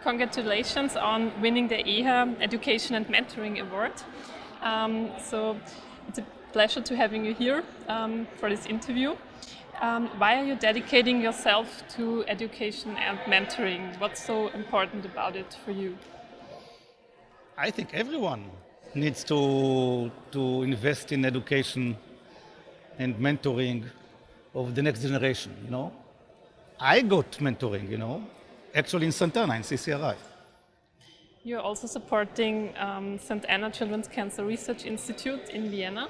congratulations on winning the EHA Education and Mentoring Award. So it's a pleasure to having you here for this interview. Why are you dedicating yourself to education and mentoring? What's so important about it for you? I think everyone needs to invest in education and mentoring of the next generation, you know. I got mentoring, you know, actually in Santana, in CCRI. You're also supporting St. Anna Children's Cancer Research Institute in Vienna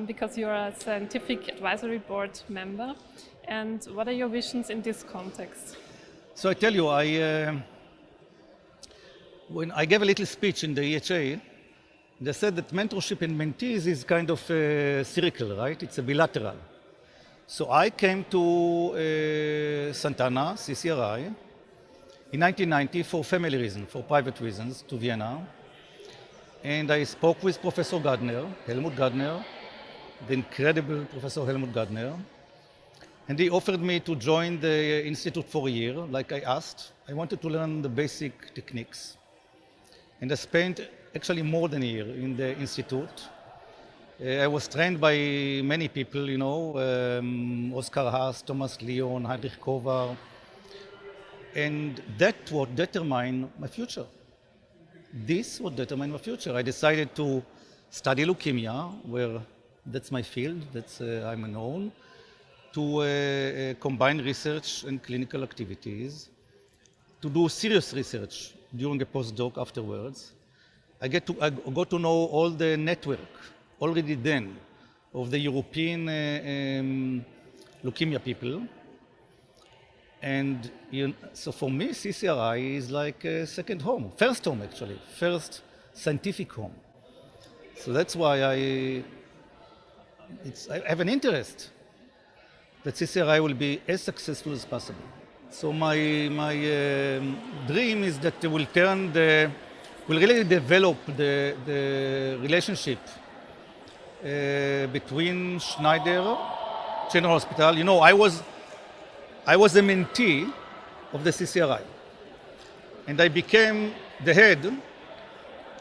because you're a scientific advisory board member. And what are your visions in this context? So I tell you, when I gave a little speech in the EHA, they said that mentorship and mentees is kind of a circle, right? It's a bilateral. So I came to Santana, CCRI, in 1990 for family reasons, for private reasons, to Vienna. And I spoke with Professor Gardner, Helmut Gardner, the incredible Professor Helmut Gardner. And he offered me to join the institute for a year, like I asked. I wanted to learn the basic techniques. And I spent actually more than a year in the institute. I was trained by many people, you know, Oskar Haas, Thomas Leon, Heinrich Kovar. And that what determined my future. This would determine my future. I decided to study leukemia, where that's my field, that's I'm known, to combine research and clinical activities, to do serious research during a postdoc afterwards. I got to know all the network already then of the European leukemia people. And so for me, CCRI is like a second home, first home actually, first scientific home. So that's why I have an interest that CCRI will be as successful as possible. So my dream is that we'll really develop the relationship between Schneider, General Hospital. You know, I was a mentee of the CCRI, and I became the head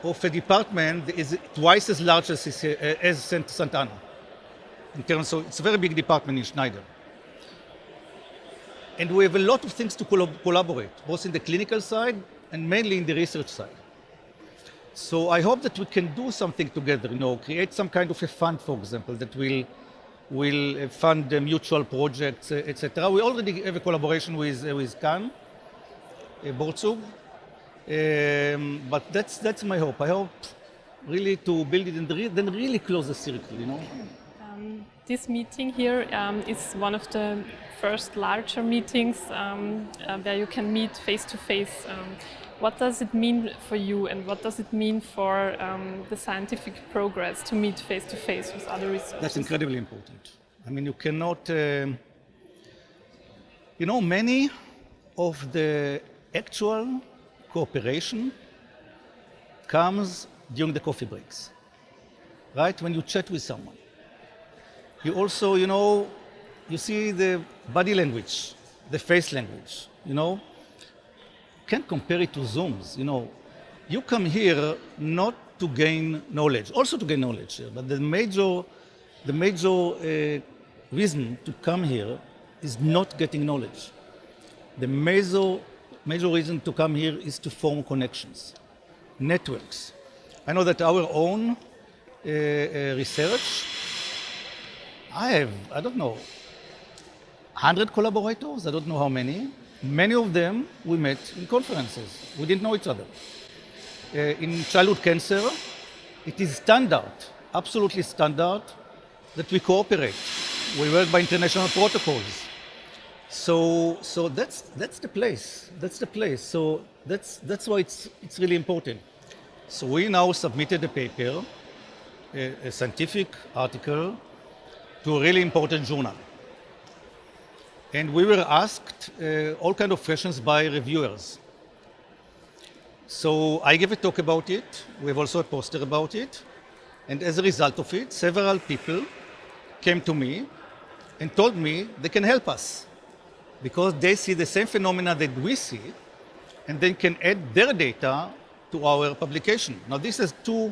of a department that is twice as large as Santana. In terms of, it's a very big department in Schneider. And we have a lot of things to collaborate, both in the clinical side and mainly in the research side. So I hope that we can do something together, you know, create some kind of a fund, for example, that will fund mutual projects, etc. We already have a collaboration with Kaan Boztug, but that's my hope. I hope really to build it and then really close the circle, you know. This meeting here is one of the first larger meetings where you can meet face to face. What does it mean for you, and what does it mean for the scientific progress to meet face to face with other researchers? That's incredibly important. I mean, you cannot, you know, many of the actual cooperation comes during the coffee breaks, right? When you chat with someone. You also, you know, you see the body language, the face language, you know. Can't compare it to Zooms, you know. You come here not to gain knowledge, also to gain knowledge here, but the major reason to come here is not getting knowledge. The major reason to come here is to form connections, networks. I know that our own research, I don't know, 100 collaborators, I don't know how many. Many of them we met in conferences. We didn't know each other. In childhood cancer, it is standard, absolutely standard, that we cooperate. We work by international protocols. So that's the place. That's the place. So that's why it's really important. So we now submitted a paper, a scientific article, to a really important journal. And we were asked all kinds of questions by reviewers. So I gave a talk about it. We have also a poster about it. And as a result of it, several people came to me and told me they can help us because they see the same phenomena that we see, and then can add their data to our publication. Now this is two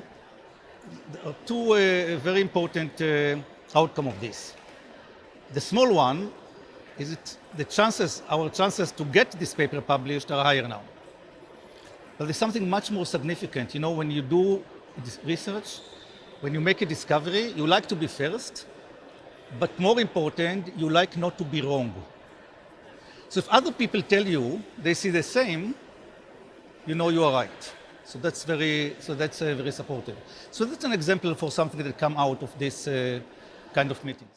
very important outcome of this. The small one is our chances to get this paper published are higher now. But there's something much more significant. You know, when you do this research, when you make a discovery, you like to be first, but more important, you like not to be wrong. So if other people tell you they see the same, you know you are right. So that's very supportive. So that's an example for something that come out of this kind of meetings.